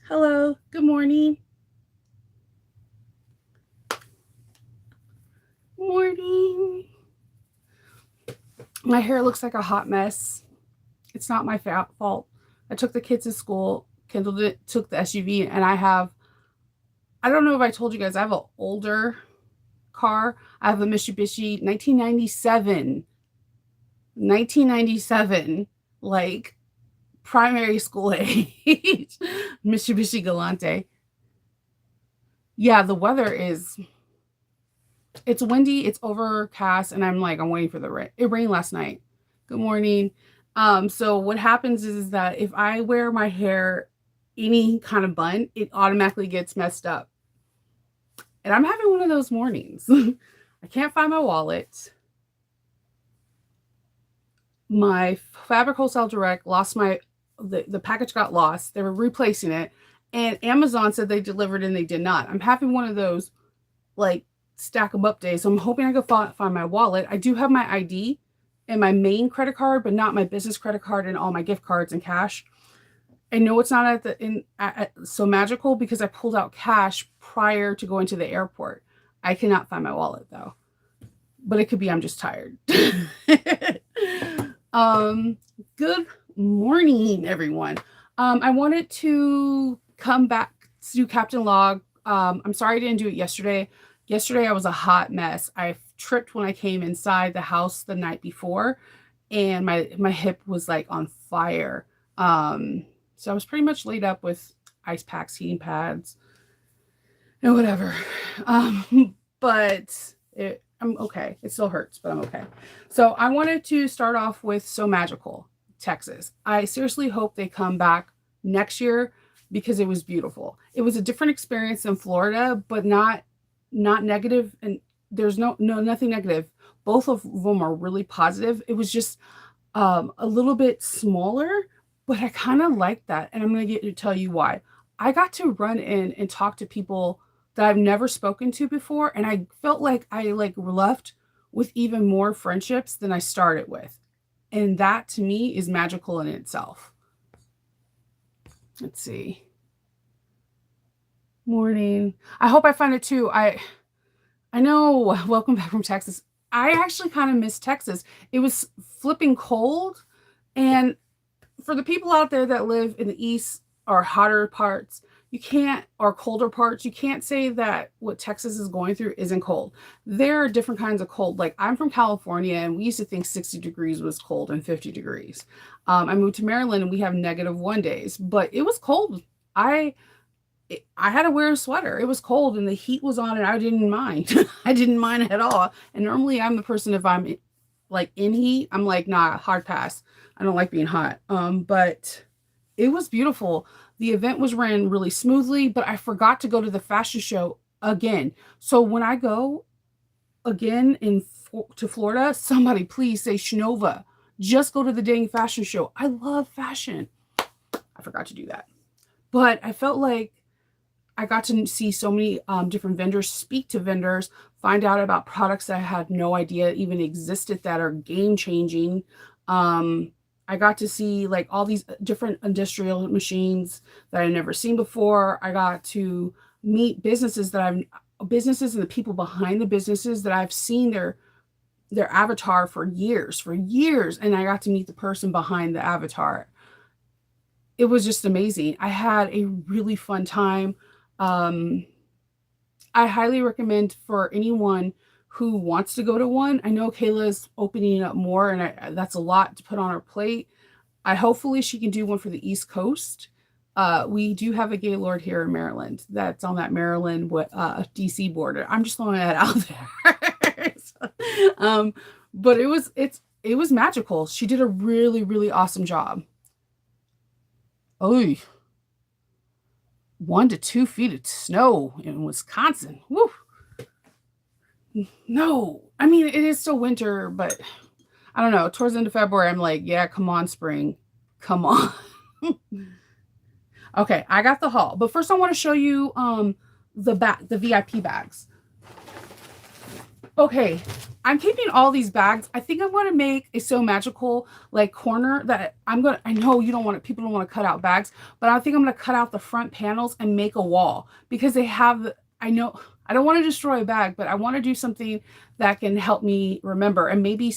Hello, good morning. Morning. My hair looks like a hot mess. It's not my fault. I took the kids to school, Kendall took the SUV, and I don't know if I told you guys, I have an older car. I have a Mitsubishi 1997, like primary school age Mitsubishi Galante. Yeah, the weather is it's windy, it's overcast, and I'm waiting for the rain. It rained last night. Good morning. So what happens is that if I wear my hair any kind of bun, it automatically gets messed up. And I'm having one of those mornings. I can't find my wallet. My Fabric Wholesale Direct lost the package got lost. They were replacing it, and Amazon said they delivered and they did not. I'm having one of those like stack them up days. So I'm hoping I can find my wallet. I do have my ID and my main credit card, but not my business credit card and all my gift cards and cash. I know it's not at So Magical because I pulled out cash prior to going to the airport. I cannot find my wallet though, but it could be I'm just tired. Good morning, everyone. I wanted to come back to do Captain Log. I'm sorry I didn't do it yesterday. Yesterday I was a hot mess. I tripped when I came inside the house the night before, and my hip was like on fire. So I was pretty much laid up with ice packs, heating pads, and whatever. But I'm okay. It still hurts, but I'm okay. So I wanted to start off with So Magical, Texas. I seriously hope they come back next year because it was beautiful. It was a different experience than Florida, but not negative, and there's nothing negative. Both of them are really positive. It was just a little bit smaller, but I kind of like that, and I'm going to get to tell you why. I got to run in and talk to people that I've never spoken to before, and I felt like I left with even more friendships than I started with. And that to me is magical in itself. Let's see. Morning. I hope I find it too. I know. Welcome back from Texas. I actually kind of miss Texas. It was flipping cold, and for the people out there that live in the east or hotter parts, you can't or colder parts, you can't say that what Texas is going through isn't cold. There are different kinds of cold. Like I'm from California, and we used to think 60 degrees was cold and 50 degrees. I moved to Maryland, and we have -1 days, but it was cold. I I had to wear a sweater. It was cold and the heat was on, and I didn't mind. I didn't mind at all. And normally I'm the person, if I'm like in heat, I'm like, nah, hard pass. I don't like being hot. But it was beautiful. The event was ran really smoothly, but I forgot to go to the fashion show again. So when I go again to Florida, somebody please say Shinova. Just go to the dang fashion show. I love fashion. I forgot to do that. But I felt like I got to see so many different vendors, speak to vendors, find out about products that I had no idea even existed that are game changing. I got to see like all these different industrial machines that I've never seen before. I got to meet businesses and the people behind the businesses that I've seen their avatar for years, and I got to meet the person behind the avatar. It was just amazing. I had a really fun time. Um, I highly recommend for anyone who wants to go to one. I know Kayla's opening up more, and that's a lot to put on her plate. Hopefully she can do one for the East Coast. We do have a Gaylord here in Maryland that's on that Maryland DC border. I'm just throwing that out there. But it was magical. She did a really awesome job. Oh, 1 to 2 feet of snow in Wisconsin. Woo. No, I mean, it is still winter, but I don't know. Towards the end of February, I'm like, yeah, come on, spring. Come on. Okay, I got the haul. But first I want to show you the VIP bags. Okay, I'm keeping all these bags. I think I'm going to make a So Magical like corner that I know you don't want it, people don't want to cut out bags, but I think I'm going to cut out the front panels and make a wall because they have, I know, I don't want to destroy a bag, but I want to do something that can help me remember. And maybe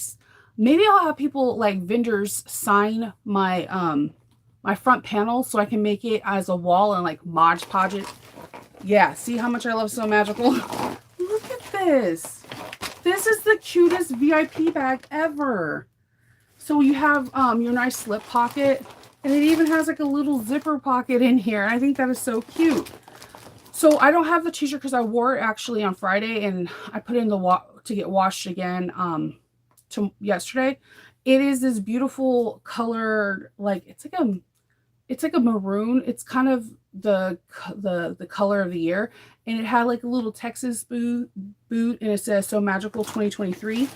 I'll have people like vendors sign my front panel so I can make it as a wall and like Mod Podge it. Yeah, see how much I love So Magical? Look at this. This is the cutest VIP bag ever. So you have your nice slip pocket, and it even has like a little zipper pocket in here. I think that is so cute. So I don't have the t-shirt because I wore it actually on Friday, and I put it in the to get washed again yesterday. It is this beautiful color, like it's like a maroon. It's kind of the color of the year, and it had like a little Texas boot, and it says So Magical 2023.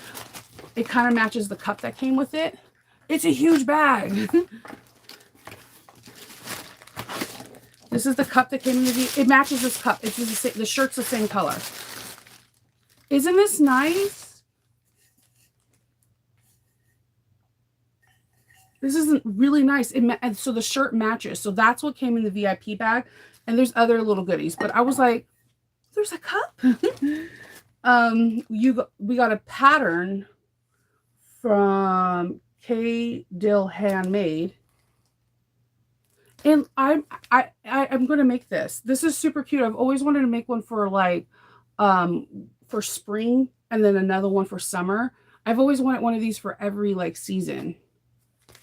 It kind of matches the cup that came with it. It's a huge bag. This is the cup that came in it matches this cup. It's the shirt's the same color. Isn't this nice? This isn't really nice. And so the shirt matches. So that's what came in the VIP bag. And there's other little goodies. But I was like, there's a cup. We got a pattern from K. Dill Handmade. And I'm going to make this. This is super cute. I've always wanted to make one for like, for spring and then another one for summer. I've always wanted one of these for every like season,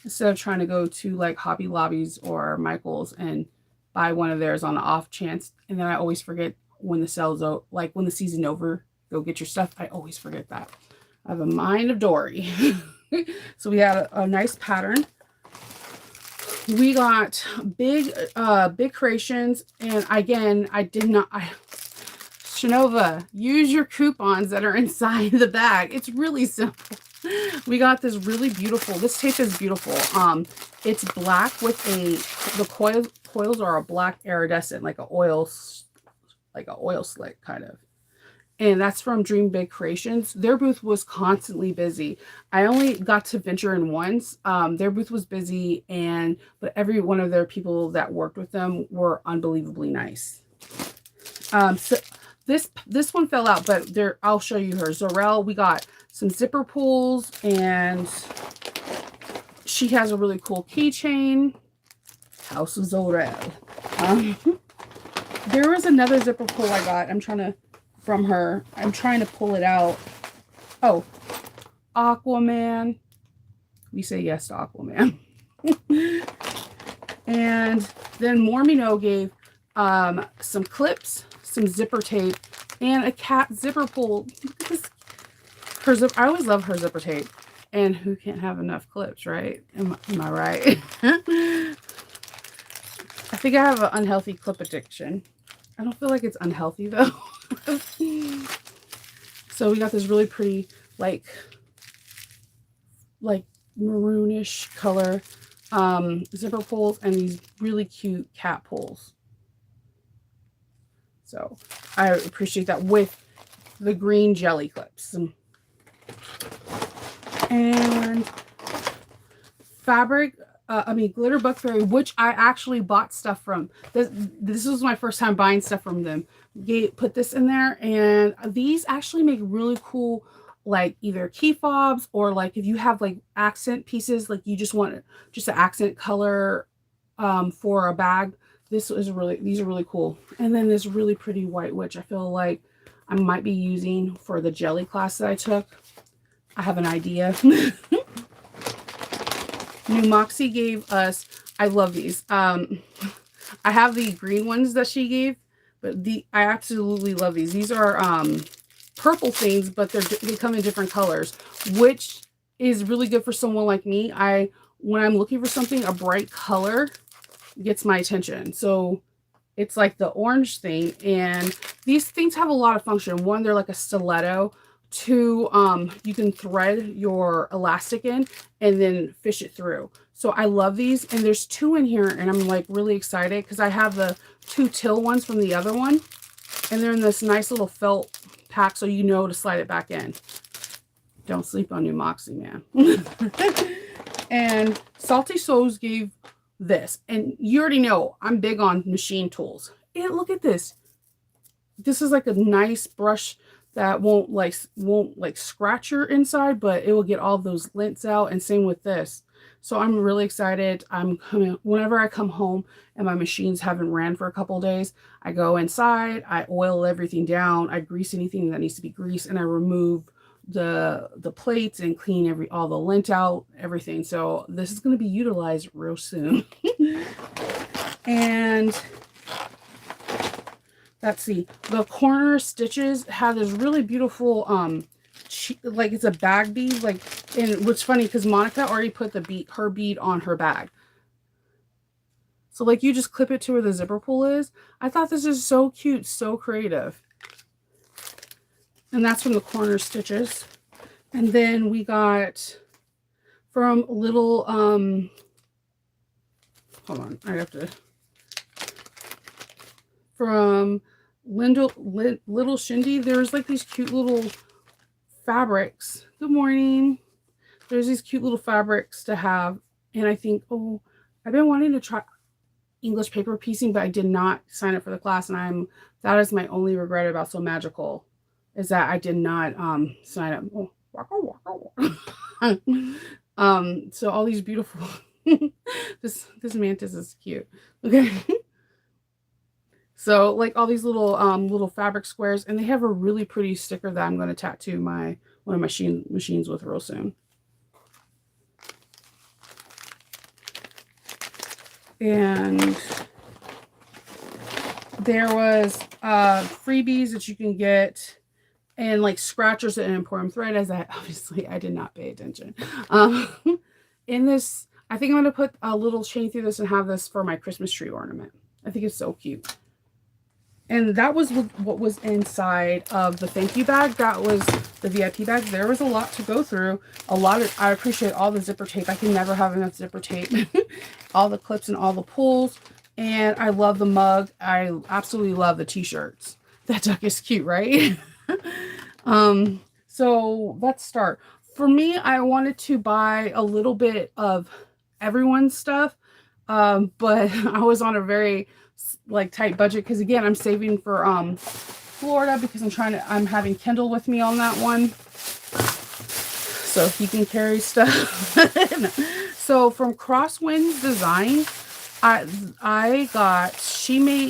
instead of trying to go to like Hobby Lobbies or Michael's and buy one of theirs on the off chance. And then I always forget when the sale's out, like when the season's over, go get your stuff. I always forget that. I have a mind of Dory. So we had a nice pattern. We got big creations. And again, Shinova, use your coupons that are inside the bag. It's really simple. We got this really beautiful, this tape is beautiful. It's black with the coils are a black iridescent, like a oil slick kind of. And that's from Dream Big Creations. Their booth was constantly busy. I only got to venture in once. Their booth was busy, but every one of their people that worked with them were unbelievably nice. So this one fell out, but I'll show you her. Zorel, we got some zipper pulls, and she has a really cool keychain. House of Zorel. There was another zipper pull I got. I'm trying to pull it out. Oh, Aquaman. We say yes to Aquaman. And then Mormino gave some clips, some zipper tape, and a cat zipper pull. I always love her zipper tape. And who can't have enough clips, right? Am I right? I think I have an unhealthy clip addiction. I don't feel like it's unhealthy though. So we got this really pretty, like maroonish color zipper pulls and these really cute cat pulls. So I appreciate that with the green jelly clips. And fabric, Glitter Buck Fairy, which I actually bought stuff from. This was my first time buying stuff from them. Put this in there, and these actually make really cool, like either key fobs or like if you have like accent pieces, like you just want just an accent color for a bag. These are really cool. And then this really pretty white witch I feel like I might be using for the jelly class that I took. I have an idea. New Moxie gave us, I love these. I have the green ones that she gave, but I absolutely love these. These are purple things, but they come in different colors, which is really good for someone like me. When I'm looking for something, a bright color gets my attention. So it's like the orange thing, and these things have a lot of function. One, they're like a stiletto. Two, you can thread your elastic in and then fish it through. So I love these, and there's two in here, and I'm like really excited because I have the two till ones from the other one, and they're in this nice little felt pack, so you know to slide it back in. Don't sleep on New Moxie, man. And Salty Souls gave this. And you already know I'm big on machine tools. And look at this. This is like a nice brush that won't like scratch your inside, but it will get all those lints out. And same with this. So I'm really excited. Whenever I come home and my machines haven't ran for a couple of days, I go inside, I oil everything down, I grease anything that needs to be greased, and I remove the plates and clean all the lint out, everything. So this is going to be utilized real soon. And let's see, the corner stitches have this really beautiful like it's a bag bead, like, and what's funny because Monica already put her bead on her bag. So like you just clip it to where the zipper pull is. I thought this is so cute, so creative. And that's from the corner stitches. And then we got from little, hold on, I have to, from Little Shindy, there's like these cute little fabrics. Good morning. There's these cute little fabrics to have. And I think, oh, I've been wanting to try English paper piecing, but I did not sign up for the class. And that is my only regret about So Magical, is that I did not sign up. Oh, so all these beautiful this mantis is cute. Okay. So like all these little fabric squares, and they have a really pretty sticker that I'm going to tattoo one of my machines with real soon. And there was freebies that you can get, and like scratchers and Emporium thread, as obviously I did not pay attention. In this, I think I'm going to put a little chain through this and have this for my Christmas tree ornament. I think it's so cute. And that was what was inside of the thank you bag. That was the VIP bag. There was a lot to go through. I appreciate all the zipper tape. I can never have enough zipper tape. All the clips and all the pulls. And I love the mug. I absolutely love the t-shirts. That duck is cute, right? So let's start. For me, I wanted to buy a little bit of everyone's stuff. But I was on a very like tight budget because again I'm saving for Florida because I'm having Kendall with me on that one so he can carry stuff. So from Crosswinds Design,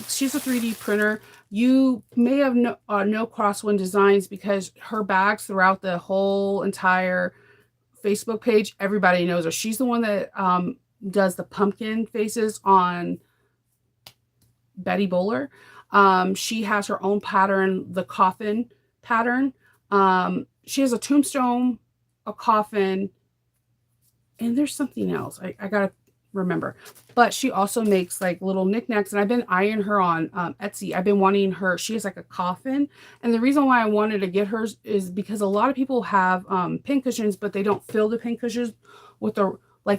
she's a 3D printer. You may have no Crosswind Designs because her bags throughout the whole entire Facebook page, everybody knows her. She's the one that does the pumpkin faces on Betty Bowler. She has her own pattern, the coffin pattern. She has a tombstone, a coffin, and there's something else. I gotta remember. But she also makes like little knickknacks, and I've been eyeing her on Etsy. I've been wanting her. She has like a coffin, and the reason why I wanted to get hers is because a lot of people have pin cushions, but they don't fill the pin cushions with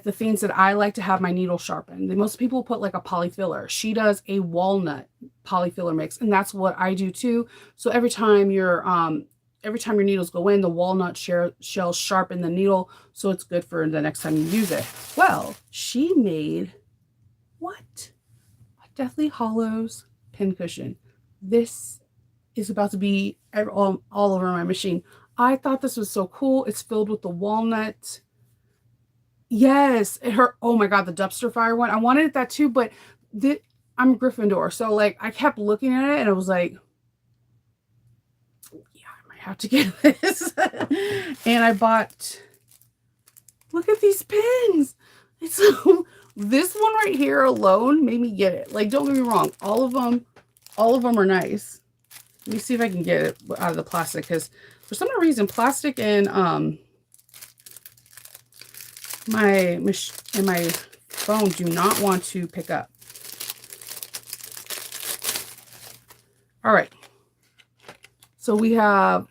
the things that I like to have my needle sharpened. Most people put like a polyfiller. She does a walnut polyfiller mix, and that's what I do too. So every time your needles go in, the walnut shells sharpen the needle, so it's good for the next time you use it. Well, she made what? A Deathly Hallows pin cushion. This is about to be all over my machine. I thought this was so cool. It's filled with the walnut. Yes, oh my God, the dumpster fire one. I wanted that too, but I'm Gryffindor, so like I kept looking at it and I was like, yeah, I might have to get this. And I bought, look at these pins. This one right here alone made me get it. Like, don't get me wrong, all of them are nice. Let me see if I can get it out of the plastic, because for some reason plastic and my phone do not want to pick up. All right. So we have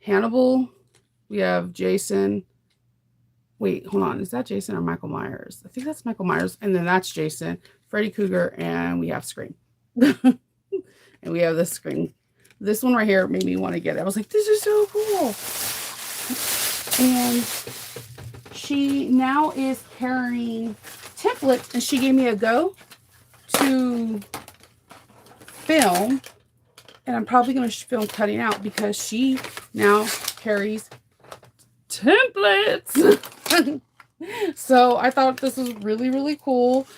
Hannibal. We have Jason. Wait, hold on. Is that Jason or Michael Myers? I think that's Michael Myers. And then that's Jason, Freddy Krueger, and we have Scream. And we have the Scream This one right here made me want to get it. I was like, this is so cool. And she now is carrying templates, and she gave me a go to film, and I'm probably going to film cutting out because she now carries templates. So I thought this was really, really cool.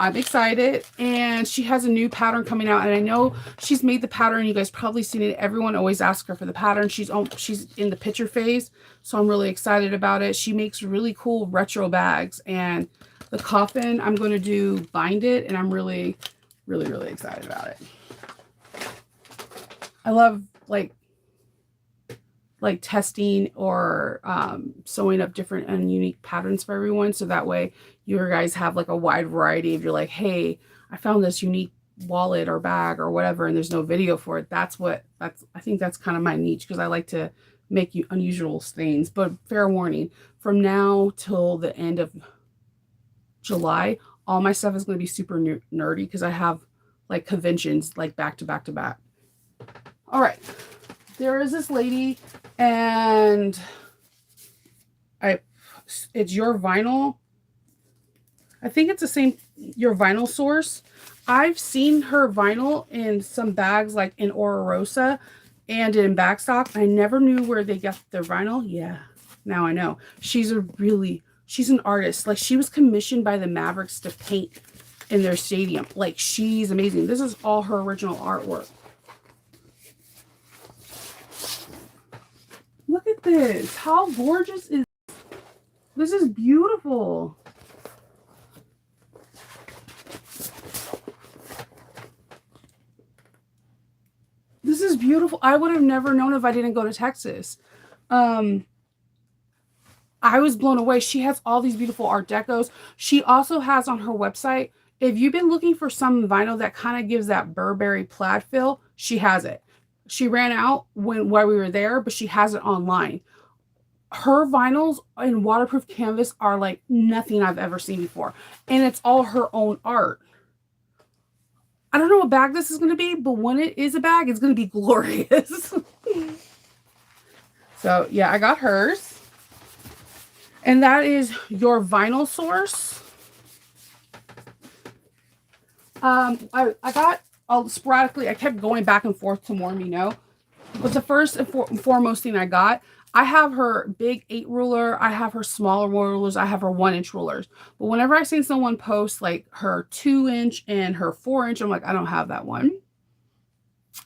I'm excited, and she has a new pattern coming out, and I know she's made the pattern. You guys probably seen it. Everyone always asks her for the pattern. She's in the picture phase, so I'm really excited about it. She makes really cool retro bags, and the coffin I'm going to do bind it, and I'm really, really, really excited about it. I love like testing or sewing up different and unique patterns for everyone, so that way you guys have like a wide variety. If you're like, hey, I found this unique wallet or bag or whatever, and there's no video for it, I think that's kind of my niche, because I like to make unusual things. But fair warning, from now till the end of July, all my stuff is going to be super nerdy, because I have like conventions like back to back to back. All right, there is this lady, and it's Your Vinyl. I think it's the same, Your Vinyl Source. I've seen her vinyl in some bags, like in Ora Rosa and in Backstock. I never knew where they got their vinyl. Yeah, now I know. She's an artist. Like, she was commissioned by the Mavericks to paint in their stadium. Like, she's amazing. This is all her original artwork. Look at this. How gorgeous is this? Is beautiful. This is beautiful. I would have never known if I didn't go to Texas. I was blown away. She has all these beautiful art decos. She also has on her website, if you've been looking for some vinyl that kind of gives that Burberry plaid feel, she has it. She ran out while we were there, but she has it online. Her vinyls in waterproof canvas are like nothing I've ever seen before. And it's all her own art. I don't know what bag this is going to be, but when it is a bag, it's going to be glorious. So yeah, I got hers. And that is Your Vinyl Source. I got sporadically, I kept going back and forth to More Me Know. But the first and foremost thing I got, I have her big 8 ruler, I have her smaller rulers, I have her 1-inch rulers. But whenever I see someone post like her 2-inch and her 4-inch, I'm like, I don't have that one.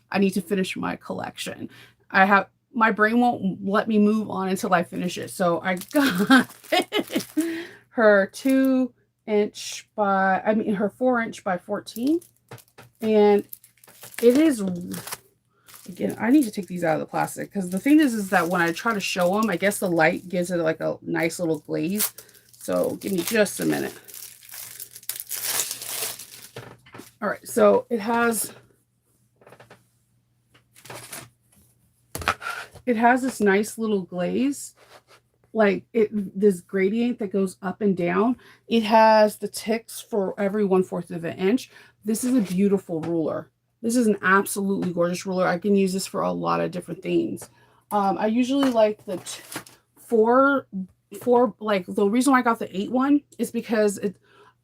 I need to finish my collection. My brain won't let me move on until I finish it. So I got her 2-inch her 4-inch by 14. And it is, again, I need to take these out of the plastic, because the thing is that when I try to show them, I guess the light gives it like a nice little glaze. So give me just a minute. All right, so it has this nice little glaze, like this gradient that goes up and down. It has the ticks for every 1/4 of an inch. This is a beautiful ruler. This is an absolutely gorgeous ruler. I can use this for a lot of different things. I usually like the 4, like the reason why I got the 8 one is because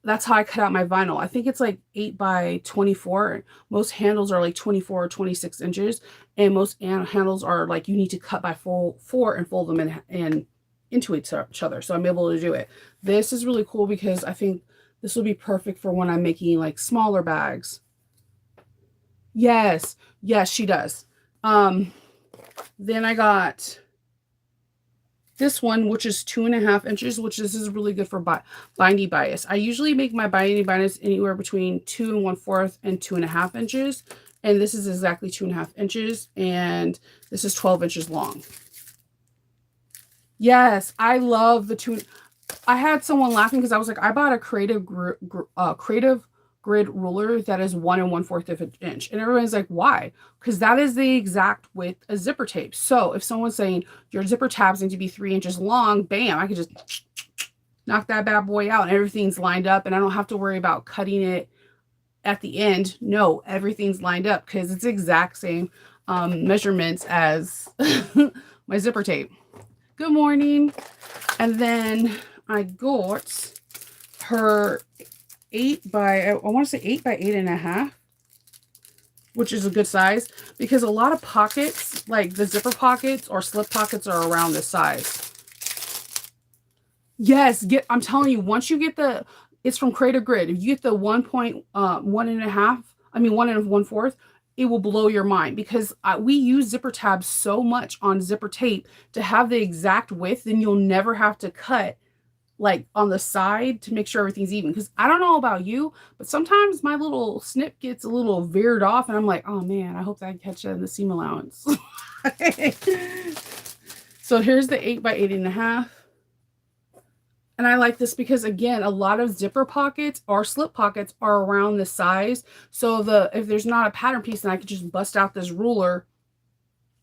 that's how I cut out my vinyl. I think it's like 8 by 24. Most handles are like 24 or 26 inches. And most handles are like, you need to cut by 4 and fold them in into each other. So I'm able to do it. This is really cool because I think this will be perfect for when I'm making like smaller bags. Yes, she does. Then I got this one, which is 2.5 inches, which this is really good for binding bias. I usually make my binding bias anywhere between 2 1/4 and 2.5 inches. And this is exactly 2.5 inches. And this is 12 inches long. Yes, I love the 2. I had someone laughing because I was like, I bought a Creative Grid ruler that is 1 1/4 of an inch. And everyone's like, why? Because that is the exact width of zipper tape. So if someone's saying your zipper tabs need to be 3 inches long, bam, I could just knock that bad boy out and everything's lined up, and I don't have to worry about cutting it at the end, no, everything's lined up because it's exact same measurements as my zipper tape. Good morning. And then I got her 8 by, I want to say 8 by 8.5, which is a good size because a lot of pockets, like the zipper pockets or slip pockets, are around this size. Yes, I'm telling you, once you get it's from Creative Grid. If you get the 1.1 1.5, I mean 1 1/4, it will blow your mind because we use zipper tabs so much on zipper tape to have the exact width, then you'll never have to cut like on the side to make sure everything's even. Because I don't know about you, but sometimes my little snip gets a little veered off and I'm like, oh man, I hope that I catch that in the seam allowance. So here's the 8 by 8.5. And I like this because, again, a lot of zipper pockets or slip pockets are around this size. So if there's not a pattern piece, then I could just bust out this ruler,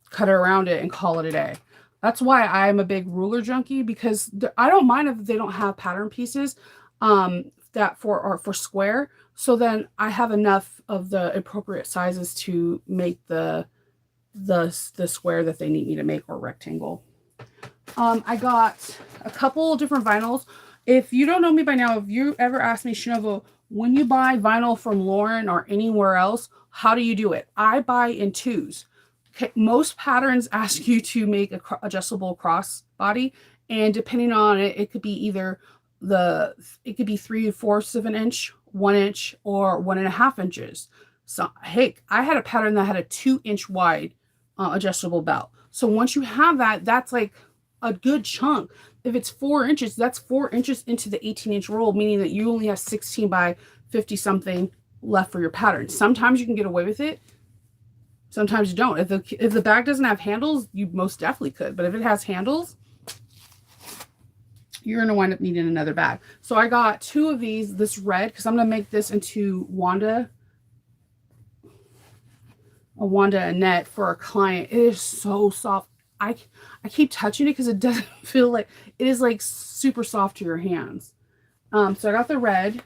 cut it around it, and call it a day. That's why I'm a big ruler junkie, because I don't mind if they don't have pattern pieces that for square. So then I have enough of the appropriate sizes to make the square that they need me to make, or rectangle. I got a couple different vinyls. If you don't know me by now, if you ever ask me, Shinova, when you buy vinyl from Lauren or anywhere else, how do you do it? I buy in twos. Okay, most patterns ask you to make a adjustable cross body, and depending on it, it could be either it could be 3/4 of an inch, 1 inch, or 1.5 inches. So heck, I had a pattern that had a 2-inch wide adjustable belt. So once you have that, that's like a good chunk. If it's 4 inches, that's 4 inches into the 18-inch roll, meaning that you only have 16 by 50 something left for your pattern. Sometimes you can get away with it. Sometimes you don't. If the bag doesn't have handles, you most definitely could. But if it has handles, you're going to wind up needing another bag. So I got 2 of these, this red, because I'm going to make this into a Wanda Annette for a client. It is so soft. I keep touching it because it doesn't feel like, it is like super soft to your hands. So I got the red,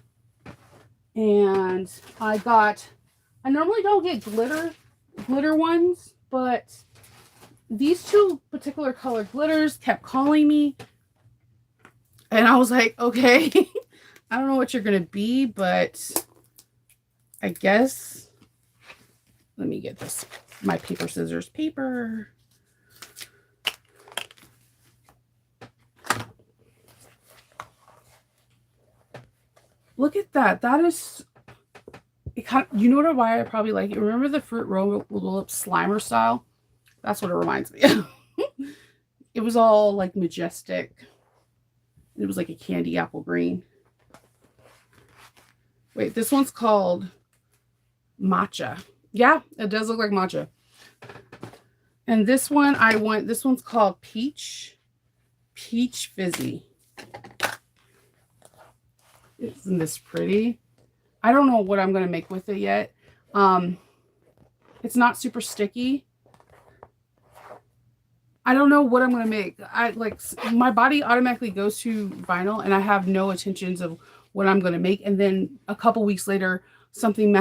and I normally don't get glitter ones, but these 2 particular color glitters kept calling me, and I was like, okay, I don't know what you're going to be, but I guess, let me get this, my paper, scissors, paper. Look at that. That is, it kind of, you know why I probably like it? Remember the Fruit Roll-Up Slimer style? That's what it reminds me of. It was all like majestic. It was like a candy apple green. Wait, this one's called Matcha. Yeah, it does look like matcha. And this one, this one's called Peach Fizzy. Isn't this pretty? I don't know what I'm going to make with it yet. It's not super sticky. I don't know what I'm going to make. My body automatically goes to vinyl, and I have no intentions of what I'm going to make. And then a couple weeks later, something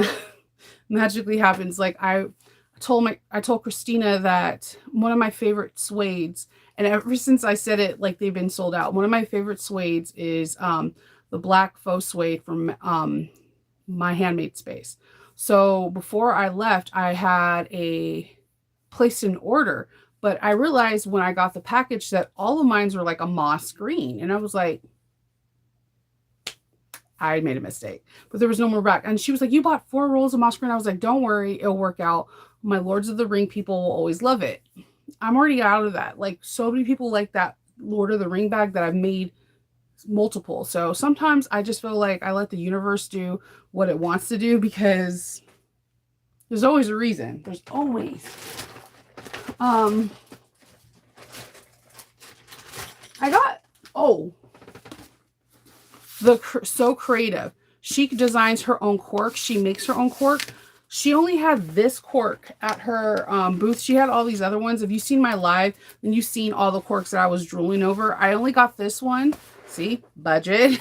magically happens. Like I told Christina that one of my favorite suedes, and ever since I said it, like they've been sold out. One of my favorite suedes is the black faux suede from My Handmade Space. So before I left, I had placed an order, but I realized when I got the package that all of mine were like a moss green, and I was like, I made a mistake, but there was no more back. And she was like, you bought 4 rolls of moss green. I was like, don't worry, it'll work out. My Lords of the Ring people will always love it. I'm already out of that. Like, so many people like that Lord of the Ring bag that I've made multiple. So sometimes I just feel like I let the universe do what it wants to do, because there's always a reason. There's always. I got, So Creative. She designs her own cork. She makes her own cork. She only had this cork at her booth. She had all these other ones. If you've seen my live, then you've seen all the corks that I was drooling over. I only got this one. See, budget.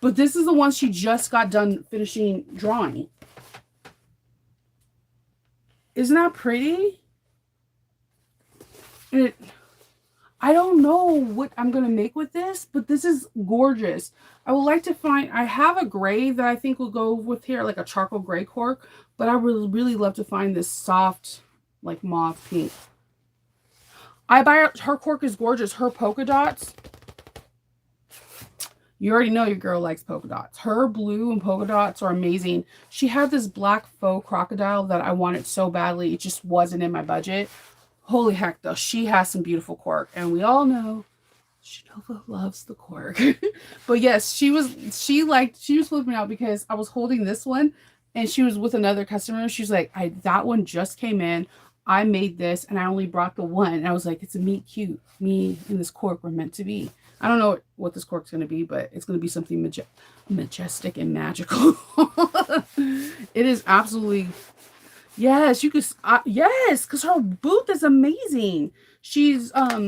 But this is the one she just got done finishing drawing. Isn't that pretty? And I don't know what I'm going to make with this, but this is gorgeous. I would like to find, I have a gray that I think will go with here, like a charcoal gray cork, but I would really love to find this soft, like mauve pink. Her cork is gorgeous. Her polka dots, you already know your girl likes polka dots. Her blue and polka dots are amazing. She had this black faux crocodile that I wanted so badly. It just wasn't in my budget. Holy heck, though. She has some beautiful cork. And we all know Shanova loves the cork. But yes, she was flipping out because I was holding this one and she was with another customer. She's like, that one just came in. I made this and I only brought the one. And I was like, it's a meet cute. Me and this cork were meant to be. I don't know what this cork's going to be, but it's going to be something majestic and magical. It is absolutely, yes, you could, yes, because her booth is amazing. She's, I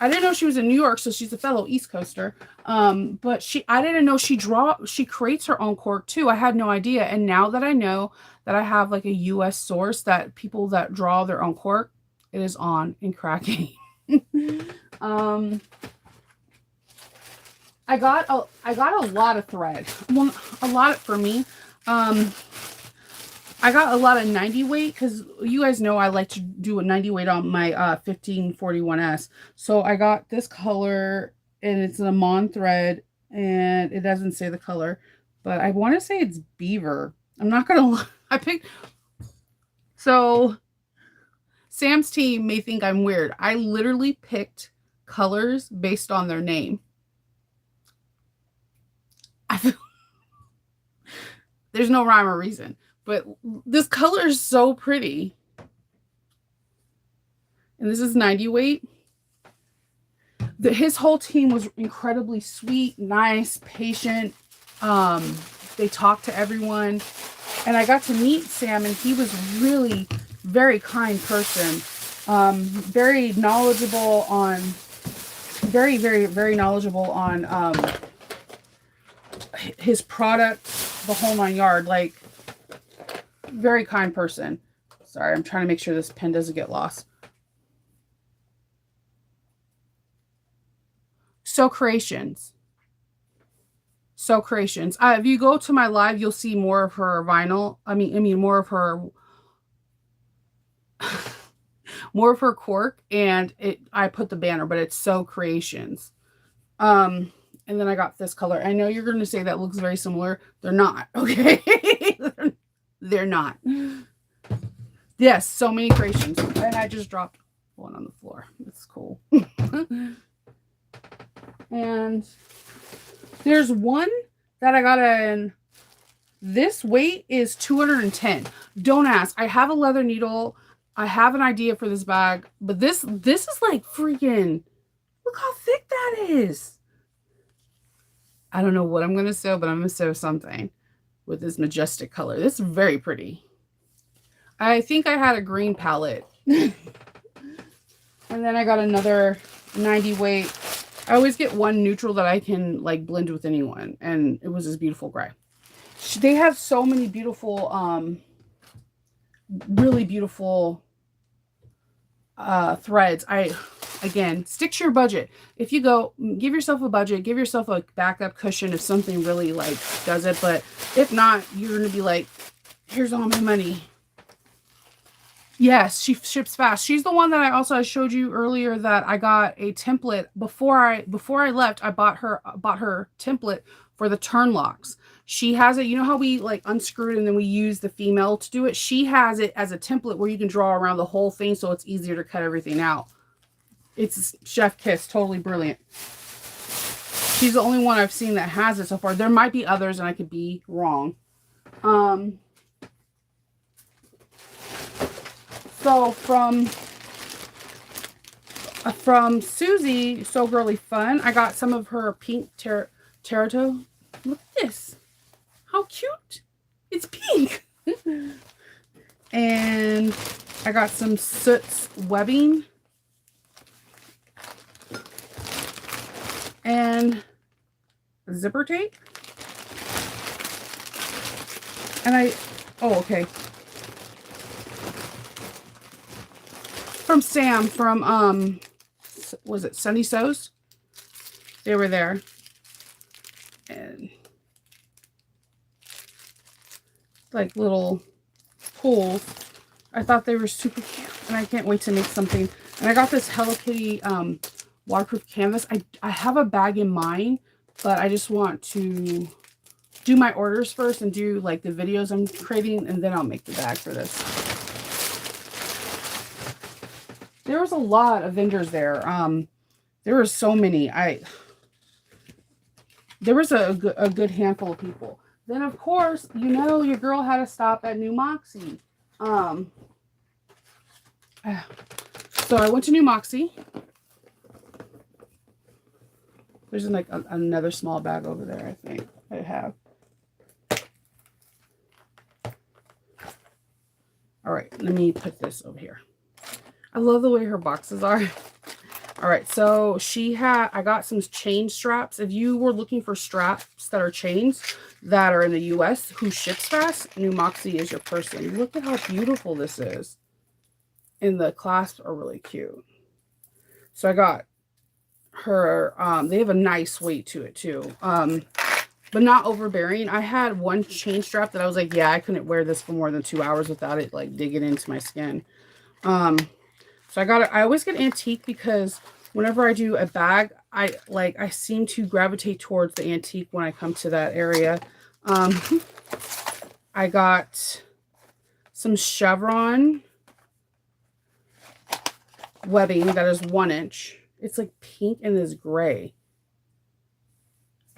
didn't know she was in New York, so she's a fellow East Coaster. But I didn't know she creates her own cork too. I had no idea. And now that I know that I have like a US source that people that draw their own cork, it is on and cracking. I got a lot of thread. Well, a lot for me. I got a lot of 90 weight because you guys know I like to do a 90 weight on my 1541S. So I got this color and it's a Mon thread and it doesn't say the color, but I want to say it's beaver. I'm not going to lie. I picked. So Sam's team may think I'm weird. I literally picked colors based on their name. There's no rhyme or reason, but this color is so pretty. And this is 90 weight. His whole team was incredibly sweet, nice, patient. They talked to everyone. And I got to meet Sam, and he was really very kind person. Very knowledgeable on, very, very, very knowledgeable on his product, the whole 9 yard. Like, very kind person. Sorry, I'm trying to make sure this pen doesn't get lost. So Creations. If you go to my live, you'll see more of her vinyl. I mean more of her more of her cork, and I put the banner, but it's So Creations. And then I got this color. I know you're going to say that looks very similar. They're not, okay? They're not. Yes, So Many Creations. And I just dropped one on the floor. It's cool. And there's one that I got in. This weight is 210. Don't ask. I have a leather needle. I have an idea for this bag, but this is like freaking, look how thick that is. I don't know what I'm going to sew, but I'm going to sew something with this majestic color. This is very pretty. I think I had a green palette. And then I got another 90 weight. I always get one neutral that I can like blend with anyone. And it was this beautiful gray. They have so many beautiful, really beautiful threads. Again, stick to your budget. If you go, give yourself a budget, give yourself a backup cushion if something really like does it. But if not, you're going to be like, here's all my money. Yes, she ships fast. She's the one that I showed you earlier that I got a template before I left. I bought her template for the turn locks. She has it. You know how we like unscrew it and then we use the female to do it? She has it as a template where you can draw around the whole thing so it's easier to cut everything out. It's chef kiss, totally brilliant. She's the only one I've seen that has it so far. There might be others and I could be wrong. So from Susie, So Girly Fun, I got some of her pink Terrato. Look at this. How cute. It's pink. And I got some Soot's webbing. And zipper tape. And oh, okay. From Sam, from, was it Sunny Sews? They were there. And like little pools. I thought they were super cute, and I can't wait to make something. And I got this Hello Kitty waterproof canvas. I have a bag in mind, but I just want to do my orders first and do like the videos I'm creating, and then I'll make the bag for this. There was a lot of vendors there. There were so many. There was a good handful of people. Then of course, you know, your girl had to stop at New Moxie. So I went to New Moxie. There's like another small bag over there, I think I have. All right, let me put this over here. I love the way her boxes are. All right, so I got some chain straps. If you were looking for straps that are chains that are in the US, who ships fast, New Moxie is your person. Look at how beautiful this is. And the clasps are really cute. So I got her, they have a nice weight to it too. But not overbearing. I had one chain strap that I was like, yeah, I couldn't wear this for more than 2 hours without it like digging into my skin. So I always get antique because whenever I do a bag, I seem to gravitate towards the antique when I come to that area. I got some chevron webbing that is 1 inch. It's like pink and this gray.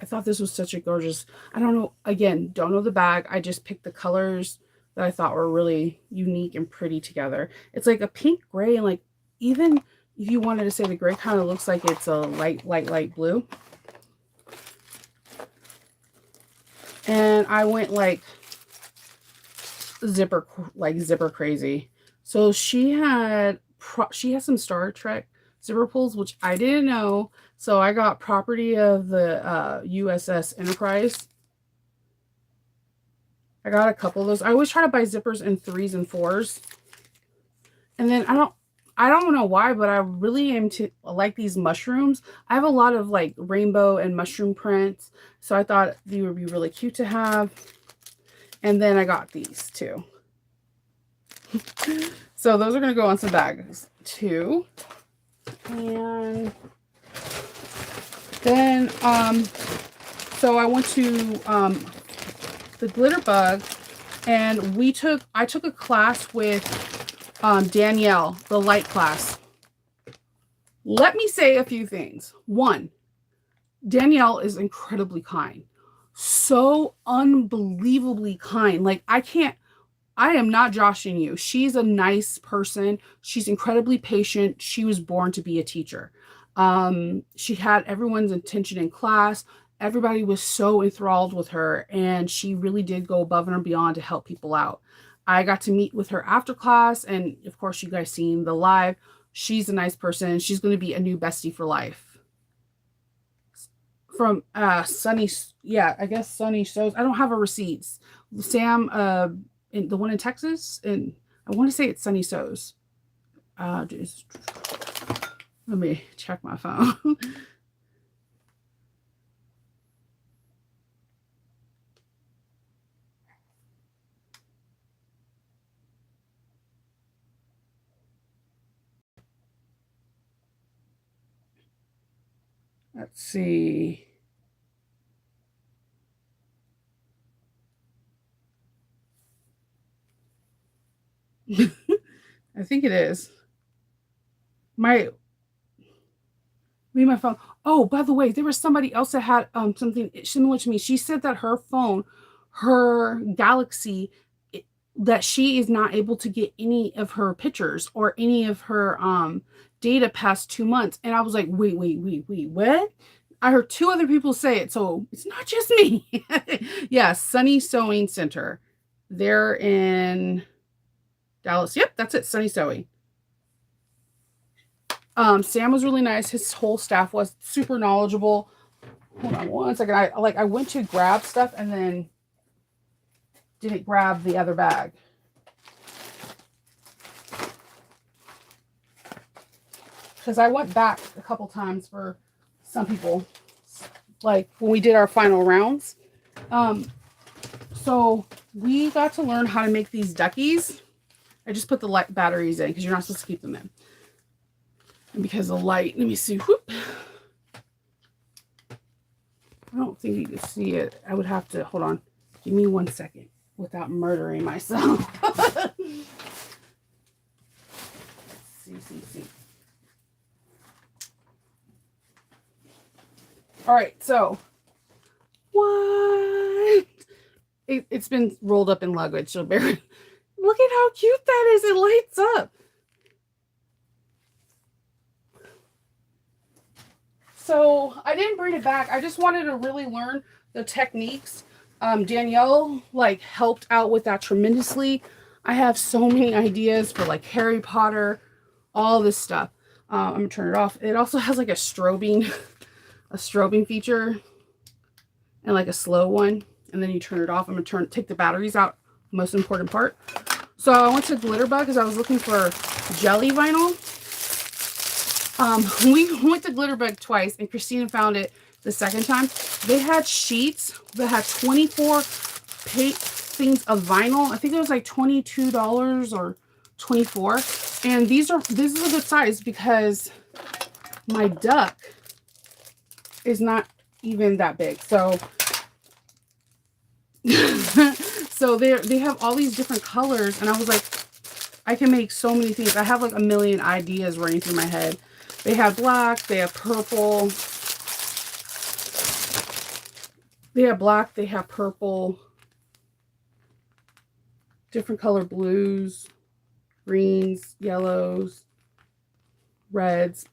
I thought this was such a gorgeous, I don't know, again, don't know the bag. I just picked the colors that I thought were really unique and pretty together. It's like a pink gray, and like even if you wanted to say the gray kind of looks like it's a light blue. And I went like zipper crazy. So she had some Star Trek zipper pulls, which I didn't know. So I got property of the USS Enterprise. I got a couple of those. I always try to buy zippers in 3s and 4s. And then I don't know why, but I really am to like these mushrooms. I have a lot of like rainbow and mushroom prints. So I thought they would be really cute to have. And then I got these too. So those are going to go on some bags too. And then, so I went to the Glitter Bug, and I took a class with Danielle, the light class. Let me say a few things. One, Danielle is incredibly kind. So unbelievably kind. Like I am not joshing you. She's a nice person. She's incredibly patient. She was born to be a teacher. She had everyone's attention in class. Everybody was so enthralled with her, and she really did go above and beyond to help people out. I got to meet with her after class, and of course you guys seen the live. She's a nice person. She's going to be a new bestie for life. From Sunny, yeah, I guess Sunny Sews. I don't have her receipts. Sam, the one in Texas, and I want to say it's Sunny Sews. Just let me check my phone. Let's see. I think it is. My phone. Oh, by the way, there was somebody else that had something similar to me. She said that her phone, her Galaxy, that she is not able to get any of her pictures or any of her data past 2 months. And I was like, wait, what? I heard 2 other people say it, so it's not just me. Yeah, Sunny Sewing Center. They're in Dallas. Yep, that's it, Sunny Sewing. Sam was really nice. His whole staff was super knowledgeable. Hold on one second. I went to grab stuff and then didn't grab the other bag. Because I went back a couple times for some people, like when we did our final rounds. So we got to learn how to make these duckies. I just put the light batteries in because you're not supposed to keep them in. And because of the light, let me see. Whoop. I don't think you can see it. I would have to, hold on. Give me 1 second without murdering myself. see. All right, so what? It's been rolled up in luggage, so look at how cute that is. It lights up. So I didn't bring it back. I just wanted to really learn the techniques. Danielle like helped out with that tremendously. I have so many ideas for like Harry Potter, all this stuff. I'm gonna turn it off. It also has like a strobing feature and like a slow one, and then you turn it off. I'm gonna take the batteries out, most important part. So I went to Glitterbug because I was looking for jelly vinyl. We went to Glitterbug twice, and Christina found it the second time. They had sheets that had 24 things of vinyl. I think it was like $22 or $24. And this is a good size because my duck is not even that big. So so they have all these different colors, and I was like, I can make so many things. I have like a million ideas running through my head. They have black, they have purple. They have black, they have purple, different color blues, greens, yellows, reds.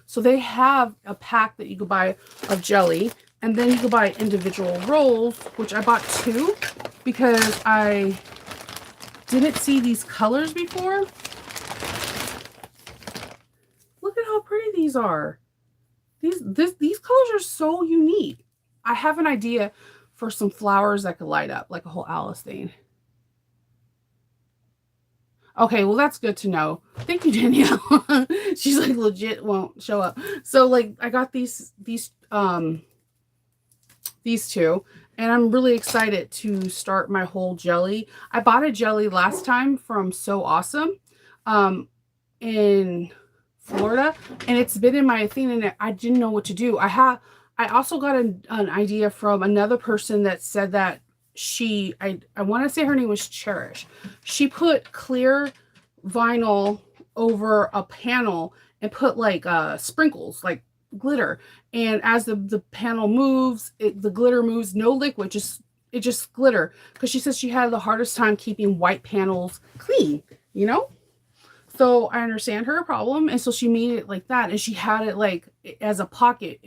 So they have a pack that you could buy of jelly, and then you could buy individual rolls, which I bought 2 because I didn't see these colors before. Look at how pretty these are. These colors are so unique. I have an idea for some flowers that could light up, like a whole Alice thing. Okay, well, that's good to know. Thank you, Danielle. She's like legit won't show up. So like I got these 2, and I'm really excited to start my whole jelly. I bought a jelly last time from So Awesome in Florida, and it's been in my thing, and I didn't know what to do. I also got an idea from another person that said that I want to say her name was Cherish. She put clear vinyl over a panel and put like sprinkles, like glitter. And as the panel moves, the glitter moves, no liquid, it just glitter. Because she says she had the hardest time keeping white panels clean, you know? So I understand her problem. And so she made it like that. And she had it like as a pocket.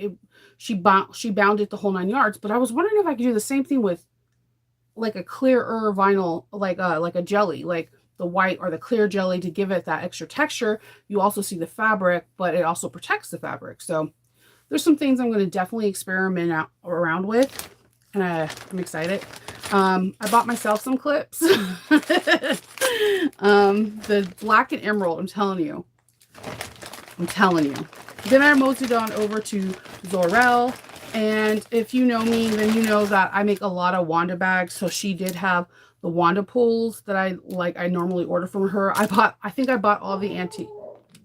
She bound it the whole 9 yards. But I was wondering if I could do the same thing with like a clearer vinyl, like a jelly, like the white or the clear jelly, to give it that extra texture. You also see the fabric, but it also protects the fabric. So there's some things I'm going to definitely experiment around with, and I'm excited. I bought myself some clips. The black and emerald, I'm telling you. Then I moseyed on over to Zorel. And if you know me, then you know that I make a lot of Wanda bags. So she did have the Wanda pulls that I normally order from her. I think I bought all the antique.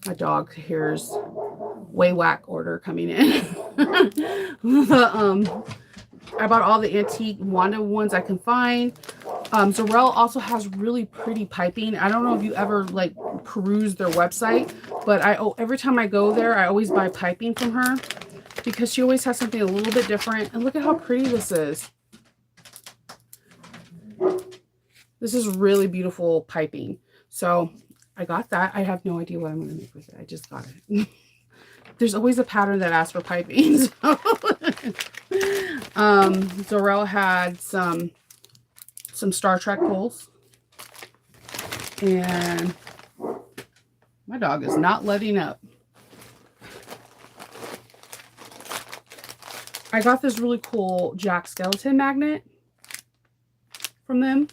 My dog hears way whack order coming in. I bought all the antique Wanda ones I can find. Zorel also has really pretty piping. I don't know if you ever like peruse their website, but every time I go there, I always buy piping from her, because she always has something a little bit different. And look at how pretty this is. This is really beautiful piping. So I got that. I have no idea what I'm going to make with it. I just got it. There's always a pattern that asks for piping. So. Zorel had some Star Trek pulls. And my dog is not letting up. I got this really cool Jack Skellington magnet from them.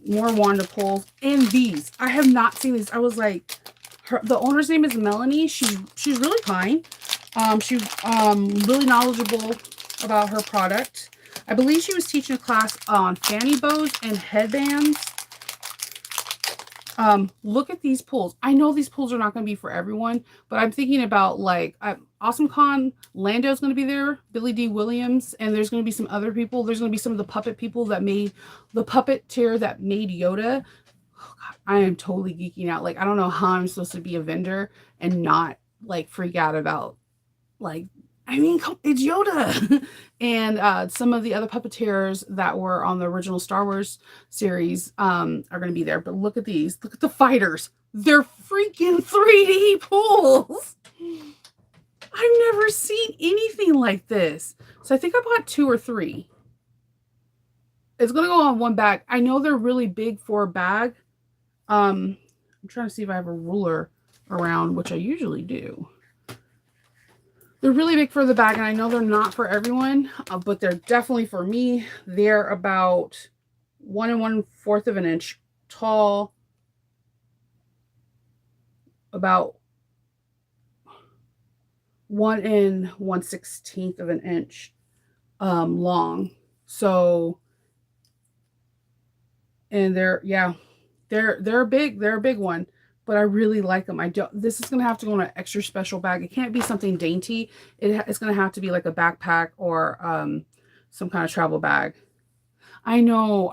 More Wanda pulls. And these. I have not seen these. I was like, the owner's name is Melanie. She's really kind. She's really knowledgeable about her product. I believe she was teaching a class on fanny bows and headbands. Look at these pulls. I know these pulls are not going to be for everyone, but I'm thinking about like Awesome Con, Lando's going to be there, Billy D. Williams, and there's going to be some other people. There's going to be some of the puppet people that made the puppeteer that made Yoda. Oh God, I am totally geeking out. Like, I don't know how I'm supposed to be a vendor and not like freak out about like, I mean, it's Yoda. And some of the other puppeteers that were on the original Star Wars series are going to be there. But look at these. Look at the fighters. They're freaking 3D pulls. I've never seen anything like this. So I think I bought 2 or 3. It's going to go on one bag. I know they're really big for a bag. I'm trying to see if I have a ruler around, which I usually do. They're really big for the bag, and I know they're not for everyone, but they're definitely for me. They're about 1 1/4 of an inch tall, about 1 1/16 of an inch long. So, and they're big. They're a big one. But I really like them. This is going to have to go in an extra special bag. It can't be something dainty. It's going to have to be like a backpack or some kind of travel bag. I know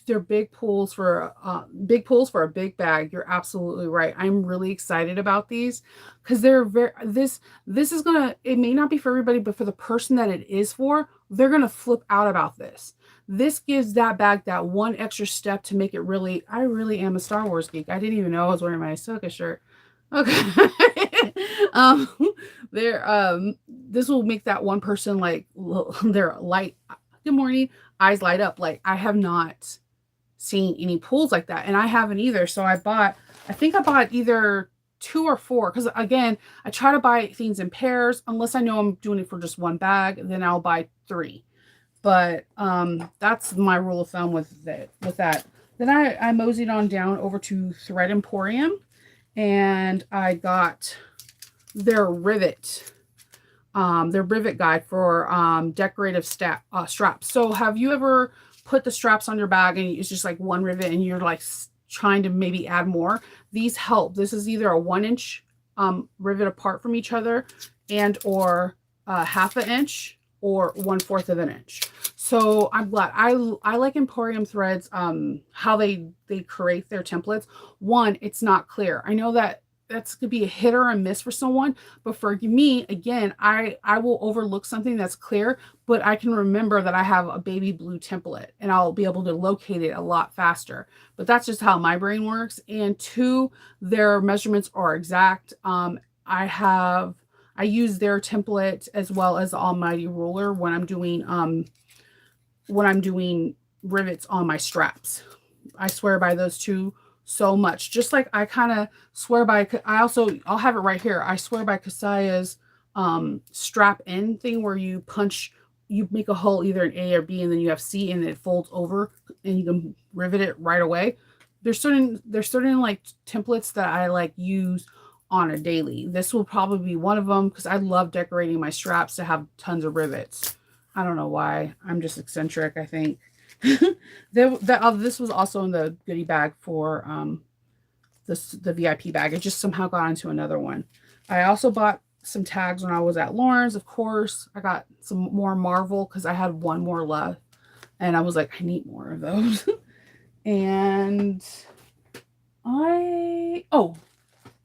they're big pulls for a big bag. You're absolutely right. I'm really excited about these because they're this is gonna, it may not be for everybody, but for the person that it is for, they're gonna flip out about this. This gives that bag that one extra step to make it really, I really am a Star Wars geek. I didn't even know I was wearing my Ahsoka shirt. Okay. This will make that one person like their light. Good morning. Eyes light up. Like, I have not seen any pulls like that, and I haven't either. So I think I bought either 2 or 4, because again, I try to buy things in pairs. Unless I know I'm doing it for just one bag, then I'll buy 3. But that's my rule of thumb with that. Then I moseyed on down over to Thread Emporium, and I got their rivet guide for decorative straps. So have you ever put the straps on your bag and it's just like one rivet and you're like trying to maybe add more? These help. This is either a 1-inch rivet apart from each other, and or 1/2 inch or 1/4 of an inch. So I'm glad. I like Emporium Threads, how they create their templates. One, it's not clear. I know that's going to be a hit or a miss for someone, but for me, again, I will overlook something that's clear, but I can remember that I have a baby blue template and I'll be able to locate it a lot faster. But that's just how my brain works. And 2, their measurements are exact. I use their template as well as the Almighty Ruler when I'm doing rivets on my straps. I swear by those 2 so much. Just like I kind of swear by, I'll have it right here. I swear by Kasaya's strap in thing, where you make a hole either in A or B, and then you have C and it folds over and you can rivet it right away. There's certain like templates that I like use on a daily. This will probably be one of them, because I love decorating my straps to have tons of rivets. I don't know why. I'm just eccentric, I think. This was also in the goodie bag for the VIP bag. It just somehow got into another one. I also bought some tags when I was at Lauren's, of course. I got some more Marvel because I had 1 more left. And I was like, I need more of those. And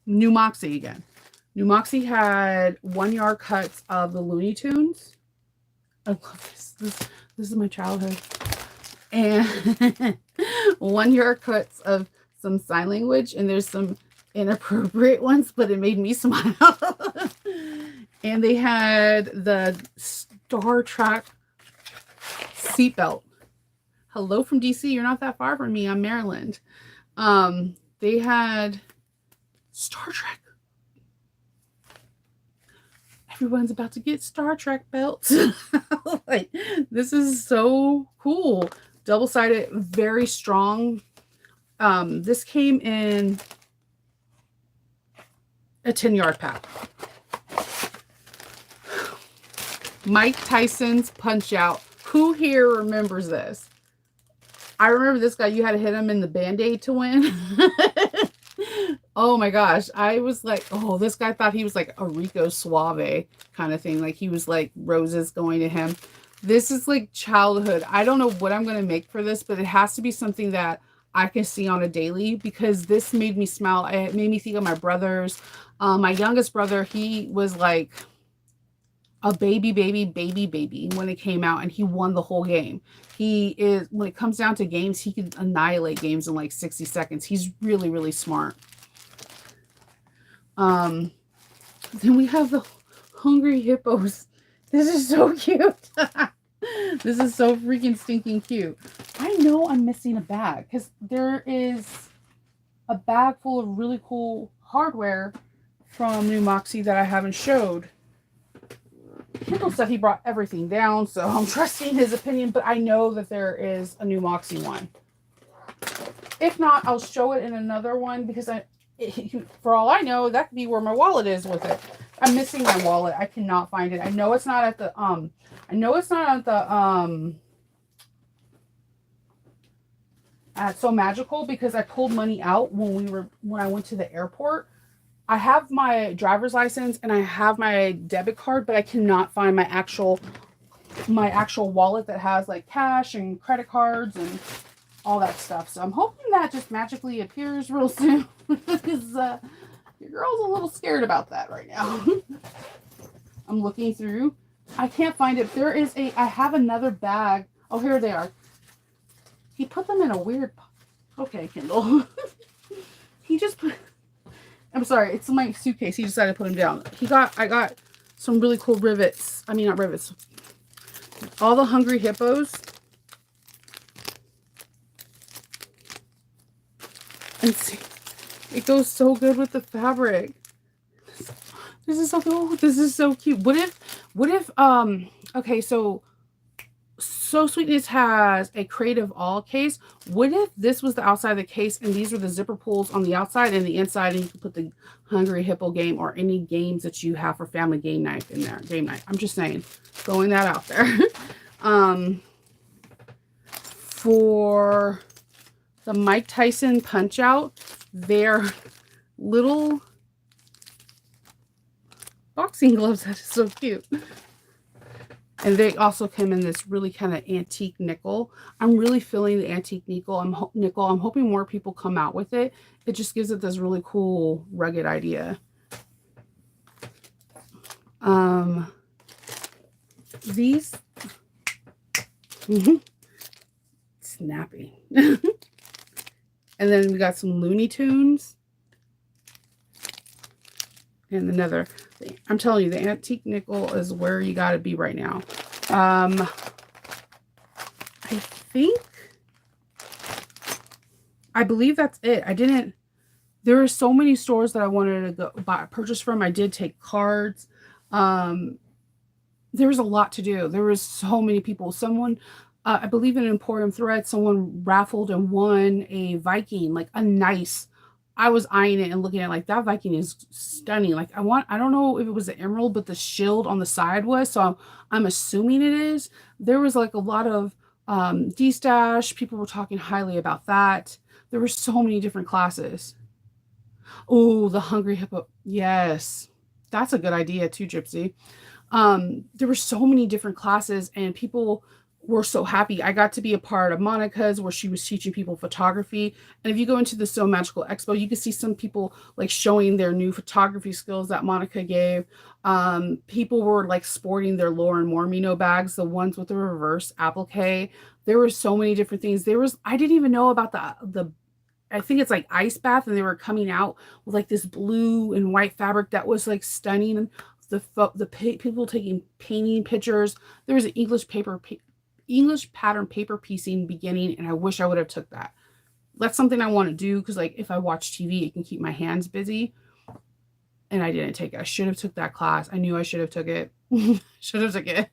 New Moxie again. New Moxie had 1-yard cuts of the Looney Tunes. I love this. This is my childhood. And 1-yard cuts of some sign language, and there's some inappropriate ones, but it made me smile. And they had the Star Trek seatbelt. Hello from DC. You're not that far from me. I'm Maryland. They had Star Trek. I everyone's about to get Star Trek belts. Like, this is so cool. Double-sided, very strong. This came in a 10-yard pack. Mike Tyson's Punch Out. Who here remembers this? I remember this guy. You had to hit him in the Band-Aid to win. Oh my gosh. I was like, oh, this guy thought he was like a Rico Suave kind of thing. Like he was like roses going to him. This is like childhood. I don't know what I'm going to make for this, but it has to be something that I can see on a daily, because this made me smile. It made me think of my brothers. My youngest brother, he was like a baby when it came out, and he won the whole game. He is, when it comes down to games, he can annihilate games in like 60 seconds. He's really, really smart. Then we have the Hungry Hippos. This is so cute. This is so freaking stinking cute. I know I'm missing a bag, because there is a bag full of really cool hardware from New Moxie that I haven't showed. Kendall said he brought everything down, so I'm trusting his opinion, but I know that there is a New Moxie one. If not, I'll show it in another one, because for all I know, that could be where my wallet is with it. I'm missing my wallet. I cannot find it. I know it's not at the at So Magical, because I pulled money out when I went to the airport. I have my driver's license and I have my debit card, but I cannot find my actual wallet that has like cash and credit cards and all that stuff. So I'm hoping that just magically appears real soon, because your girl's a little scared about that right now. I'm looking through. I can't find it. I have another bag. Oh, here they are. He put them in a weird... Okay, Kendall. He just put... I'm sorry, it's in my suitcase. He decided to put them down. I got some really cool rivets. I mean, not rivets. All the Hungry Hippos. And see, it goes so good with the fabric. This is so cool. This is so cute. What if, okay, so Sweetness has a Creative All case. What if this was the outside of the case and these were the zipper pulls on the outside and the inside, and you can put the Hungry Hippo game or any games that you have for family game night in there. Game night. I'm just saying, throwing that out there. For the Mike Tyson Punch Out, they're little boxing gloves. That is so cute. And they also come in this really kind of antique nickel. I'm really feeling the antique nickel. I'm hoping more people come out with it. It just gives it this really cool, rugged idea. These, snappy. And then we got some Looney Tunes. And another thing. I'm telling you, the antique nickel is where you got to be right now. I believe that's it. There are so many stores that I wanted to go purchase from. I did take cards. There was a lot to do. There was so many people. Someone, I believe in Emporium Thread, someone raffled and won a Viking, like a nice... I was eyeing it and looking at it like, that Viking is stunning. Like I don't know if it was the emerald, but the shield on the side was. So I'm assuming it is. There was like a lot of D-Stash. People were talking highly about that. There were so many different classes. Oh, the Hungry Hippo. Yes. That's a good idea too, Gypsy. There were so many different classes and people were so happy. I got to be a part of Monica's where she was teaching people photography. And if you go into the So Magical Expo, you can see some people like showing their new photography skills that Monica gave. People were like sporting their Lauren Mormino bags, the ones with the reverse applique. There were so many different things. I didn't even know about the I think it's like ice bath, and they were coming out with like this blue and white fabric that was like stunning. People painting pictures. There was an English pattern paper piecing beginning, and I wish I would have took that. That's something I want to do, because like if I watch TV, it can keep my hands busy. and I didn't take it. I should have took that class. I knew I should have took it. Should have took it.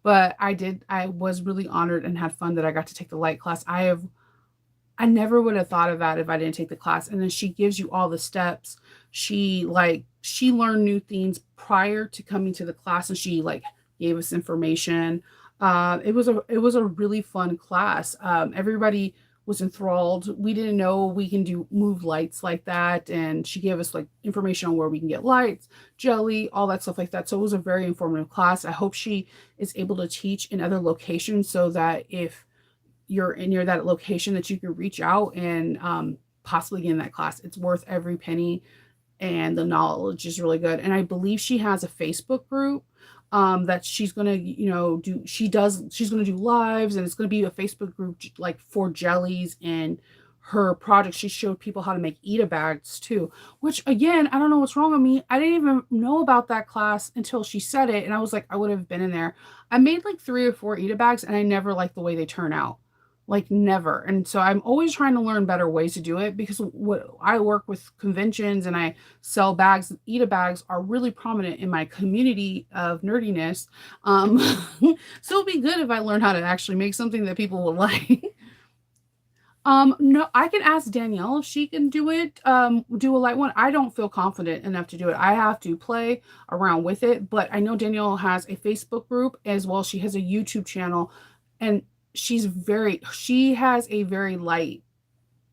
But I did. I was really honored and had fun that I got to take the light class. I never would have thought of that if I didn't take the class. And then she gives you all the steps. She learned new things prior to coming to the class, and she like gave us information. It was a really fun class. Everybody was enthralled. We didn't know we can do move lights like that, and she gave us like information on where we can get lights, jelly, all that stuff like that. So it was a very informative class. I hope she is able to teach in other locations so that if you're near that location that you can reach out and possibly get in that class. It's worth every penny, and the knowledge is really good. And I believe she has a Facebook group that she's gonna, do. She's gonna do lives, and it's gonna be a Facebook group like for jellies and her project. She showed people how to make Ita bags too, which again, I don't know what's wrong with me. I didn't even know about that class until she said it, and I was like, I would have been in there. I made like 3 or 4 Ita bags, and I never liked the way they turn out, like never. And so I'm always trying to learn better ways to do it, because what I work with conventions and I sell bags. Ita bags are really prominent in my community of nerdiness. Um, so it'd be good if I learned how to actually make something that people will like. No, I can ask Danielle if she can do it, do a light one. I don't feel confident enough to do it. I have to play around with it, but I know Danielle has a Facebook group as well. She has a YouTube channel, and she has a very light,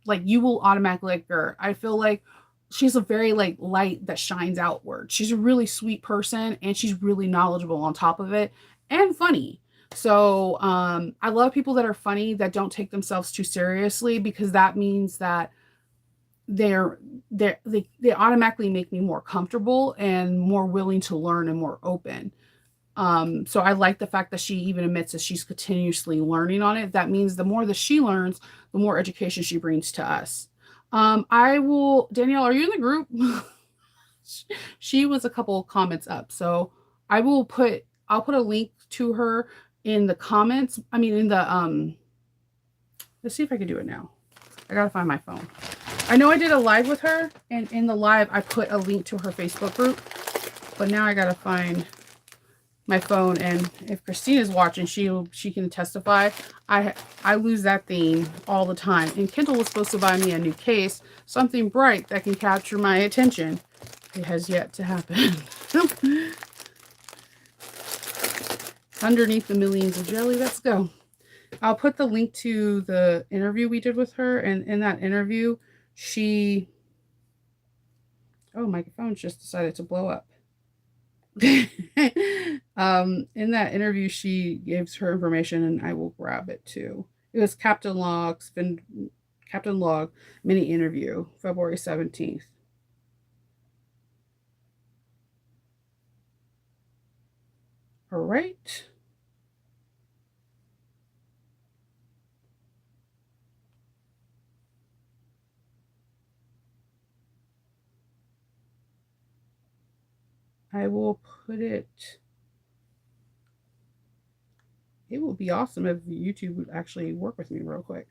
like you will automatically like her. I feel like she's a very like light that shines outward. She's a really sweet person, and she's really knowledgeable on top of it, and funny. So I love people that are funny, that don't take themselves too seriously, because that means that they're they automatically make me more comfortable and more willing to learn and more open. So I like the fact that she even admits that she's continuously learning on it. That means the more that she learns, the more education she brings to us. Danielle, are you in the group? She was a couple of comments up. So I'll put a link to her in the comments. I mean, in the, let's see if I can do it now. I gotta find my phone. I know I did a live with her, and in the live, I put a link to her Facebook group, but now I gotta find my phone. And if Christina's watching, she can testify. I lose that thing all the time. And Kendall was supposed to buy me a new case, something bright that can capture my attention. It has yet to happen. Underneath the millions of jelly, let's go. I'll put the link to the interview we did with her, and in that interview, oh, my phone just decided to blow up. In that interview, she gives her information, and I will grab it too. It was Captain Log mini interview, February 17th. All right. I will put it. It would be awesome if YouTube would actually work with me real quick.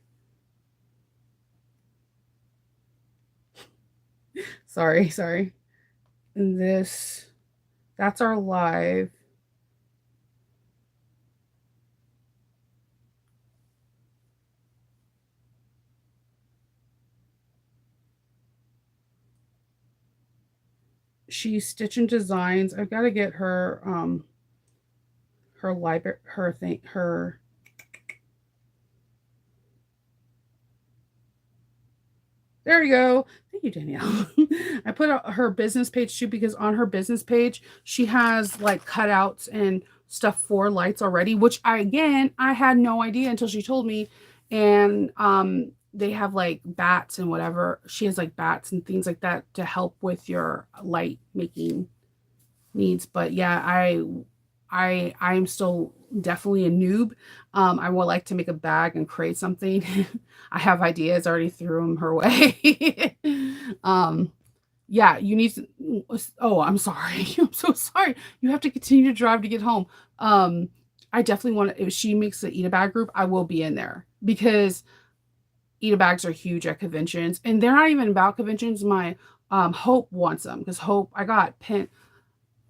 Sorry. And that's our live. She's stitching designs. I've got to get her her library, her there you go. Thank you, Danielle. I put her business page too, because on her business page, she has like cutouts and stuff for lights already, which I had no idea until she told me. And they have like bats and whatever. She has like bats and things like that to help with your light making needs. But yeah, I am still definitely a noob. I would like to make a bag and create something. I have ideas, already threw them her way. Yeah, you need to, oh, I'm sorry. I'm so sorry. You have to continue to drive to get home. I definitely want to, if she makes the Ita bag group, I will be in there, because Ita bags are huge at conventions, and they're not even about conventions. My Hope wants them because Hope, I got pin.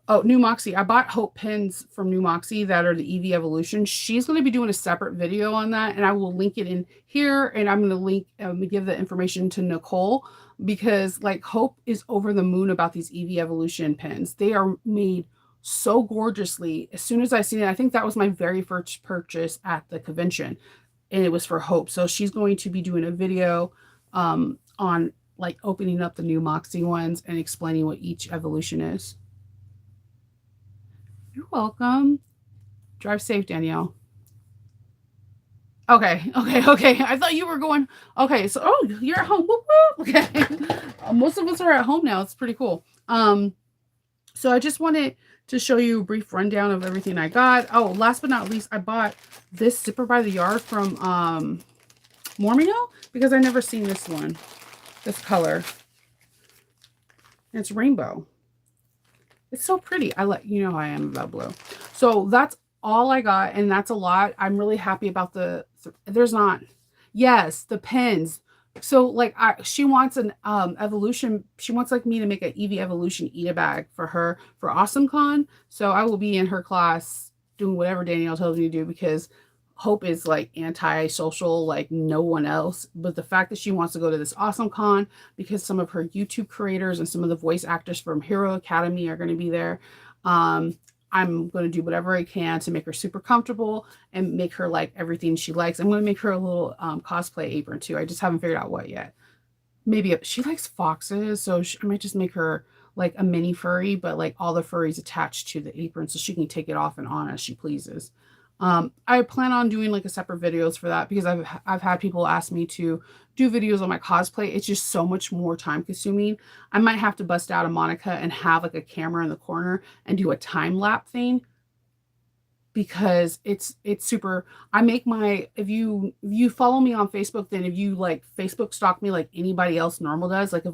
Oh, New Moxie. I bought Hope pins from New Moxie that are the EV Evolution. She's going to be doing a separate video on that, and I will link it in here. And I'm going to give the information to Nicole because, like, Hope is over the moon about these EV Evolution pins. They are made so gorgeously. As soon as I seen it, I think that was my very first purchase at the convention, and it was for Hope. So she's going to be doing a video on like opening up the New Moxie ones and explaining what each evolution is. You're welcome. Drive safe, Danielle. Okay, okay, okay. I thought you were going. Okay, so you're at home. Whoop, whoop. Okay, most of us are at home now. It's pretty cool. So I just wanted to show you a brief rundown of everything I got. Oh, last but not least, I bought this Zipper by the Yard from Mormino because I never seen this one, this color. And it's rainbow. It's so pretty. I let you know how I am about blue. So that's all I got, and that's a lot. I'm really happy about there's not. Yes, the pens. So like she wants an evolution. She wants like me to make an EV Evolution Eat a bag for her for AwesomeCon. So I will be in her class doing whatever Danielle tells me to do because Hope is like anti-social like no one else. But the fact that she wants to go to this AwesomeCon because some of her YouTube creators and some of the voice actors from Hero Academy are going to be there. I'm going to do whatever I can to make her super comfortable and make her like everything she likes. I'm going to make her a little cosplay apron too. I just haven't figured out what yet. Maybe she likes foxes, so I might just make her like a mini furry, but like all the furries attached to the apron so she can take it off and on as she pleases. I plan on doing like a separate videos for that because I've had people ask me to do videos on my cosplay. It's just so much more time consuming. I might have to bust out a Monica and have like a camera in the corner and do a time lapse thing because it's super. I make my if you follow me on Facebook, then if you like Facebook stalk me like anybody else normal does, like if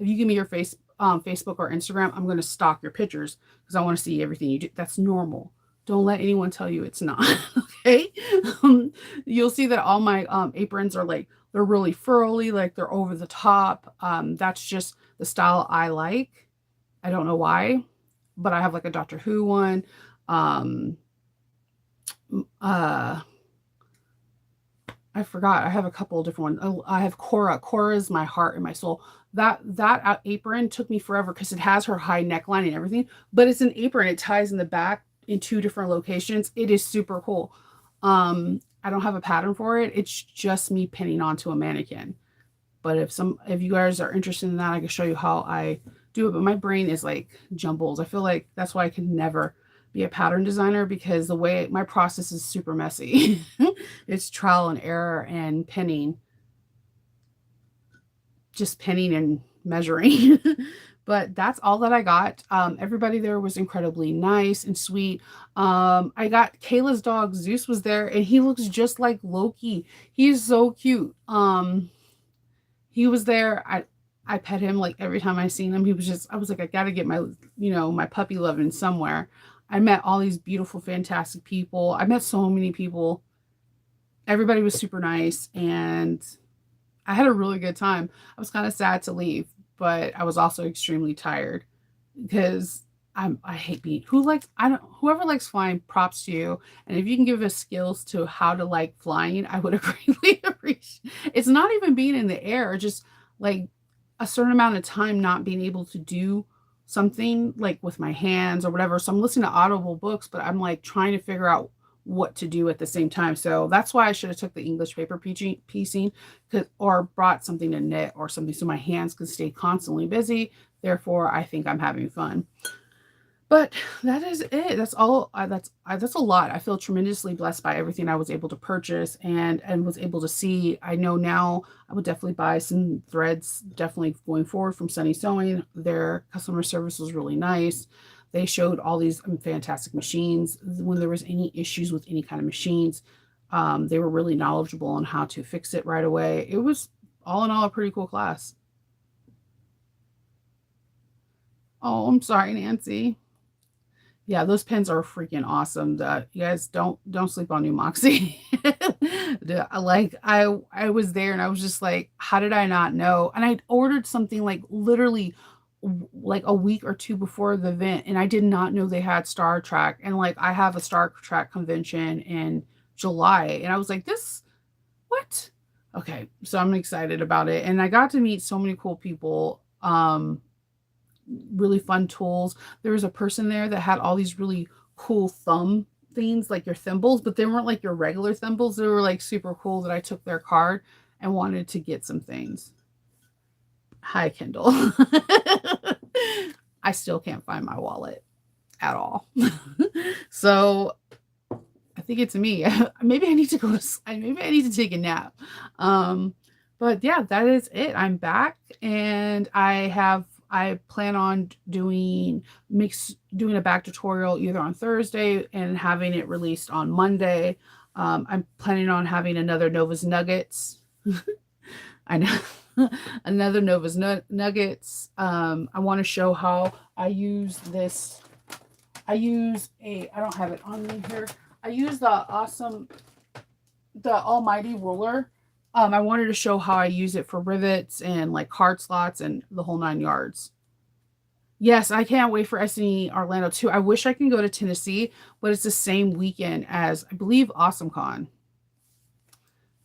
you give me your Facebook or Instagram, I'm going to stalk your pictures because I want to see everything you do. That's normal. Don't let anyone tell you it's not. Okay. You'll see that all my aprons are like, they're really furly, like they're over the top. That's just the style I like. I don't know why, but I have like a Doctor Who one. I forgot. I have a couple of different ones. I have Cora. Cora is my heart and my soul. That apron took me forever because it has her high neckline and everything, but it's an apron. It ties in the back in 2 different locations. It is super cool. I don't have a pattern for it. It's just me pinning onto a mannequin. But if you guys are interested in that, I can show you how I do it. But my brain is like jumbles. I feel like that's why I can never be a pattern designer because the way my process is super messy. It's trial and error and pinning. Just pinning and measuring. But that's all that I got. Everybody there was incredibly nice and sweet. I got Kayla's dog Zeus was there and he looks just like Loki. He's so cute. He was there. I pet him like every time I seen him. I was like, I gotta get my, my puppy loving somewhere. I met all these beautiful, fantastic people. I met so many people. Everybody was super nice and I had a really good time. I was kind of sad to leave, but I was also extremely tired because I hate being whoever likes flying, props to you. And if you can give us skills to how to like flying, I would greatly appreciate. It's not even being in the air, just like a certain amount of time not being able to do something like with my hands or whatever. So I'm listening to audible books, but I'm like trying to figure out what to do at the same time. So that's why I should have took the English paper piecing or brought something to knit or something so my hands could stay constantly busy. Therefore, I think I'm having fun. But that is it. That's all. That's a lot. I feel tremendously blessed by everything I was able to purchase and was able to see. I know now I would definitely buy some threads. Definitely going forward from Sunny Sewing. Their customer service was really nice. They showed all these fantastic machines. When there was any issues with any kind of machines, they were really knowledgeable on how to fix it right away. It was all in all a pretty cool class. Oh, I'm sorry, Nancy. Yeah, those pens are freaking awesome. You guys don't sleep on New Moxie. Like I was there and I was just like, how did I not know? And I ordered something like literally like a week or two before the event, and I did not know they had Star Trek. And like I have a Star Trek convention in July, and I was like, this what? Okay, so I'm excited about it, and I got to meet so many cool people. Really fun tools. There was a person there that had all these really cool thumb things, like your thimbles, but they weren't like your regular thimbles. They were like super cool that I took their card and wanted to get some things. Hi, Kindle. I still can't find my wallet at all. So I think it's me. Maybe I need to maybe I need to take a nap. Um, but yeah, that is it. I'm back and I plan on doing a back tutorial either on Thursday and having it released on Monday. I'm planning on having another Nova's Nuggets. I know. Another Nova's Nuggets. I want to show how I use this. I don't have it on me here. I use the almighty ruler. I wanted to show how I use it for rivets and like card slots and the whole 9 yards. Yes, I can't wait for SNE Orlando too. I wish I can go to Tennessee, but it's the same weekend as I believe AwesomeCon.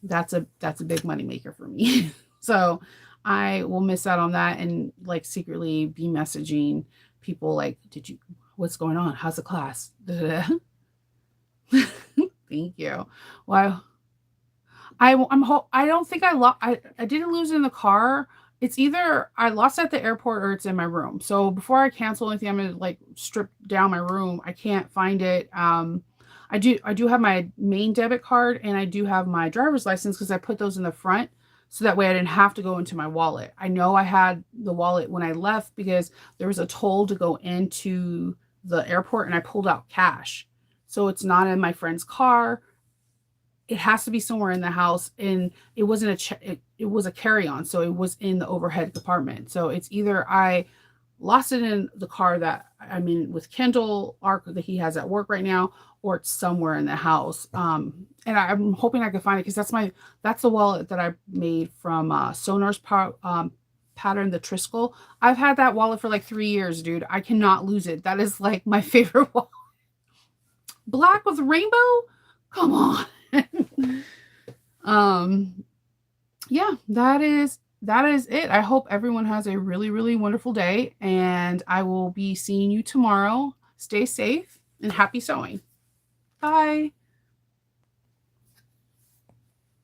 That's a big money maker for me. So I will miss out on that and like secretly be messaging people like, what's going on? How's the class? Thank you. Well, I don't think I didn't lose it in the car. It's either I lost it at the airport or it's in my room. So before I cancel anything, I'm gonna like strip down my room. I can't find it. I do have my main debit card and I do have my driver's license because I put those in the front so that way I didn't have to go into my wallet. I know I had the wallet when I left because there was a toll to go into the airport and I pulled out cash. So it's not in my friend's car. It has to be somewhere in the house, and it wasn't it was a carry-on, so it was in the overhead compartment. So it's either I lost it in the car that I'm in with Kendall Arc that he has at work right now, or it's somewhere in the house. And I'm hoping I can find it because that's the wallet that I made from Sonar's pattern, the Triskel. I've had that wallet for like 3 years, dude. I cannot lose it. That is like my favorite wallet. Black with rainbow? Come on. um yeah, that is it. I hope everyone has a really, really wonderful day, and I will be seeing you tomorrow. Stay safe and happy sewing. Bye.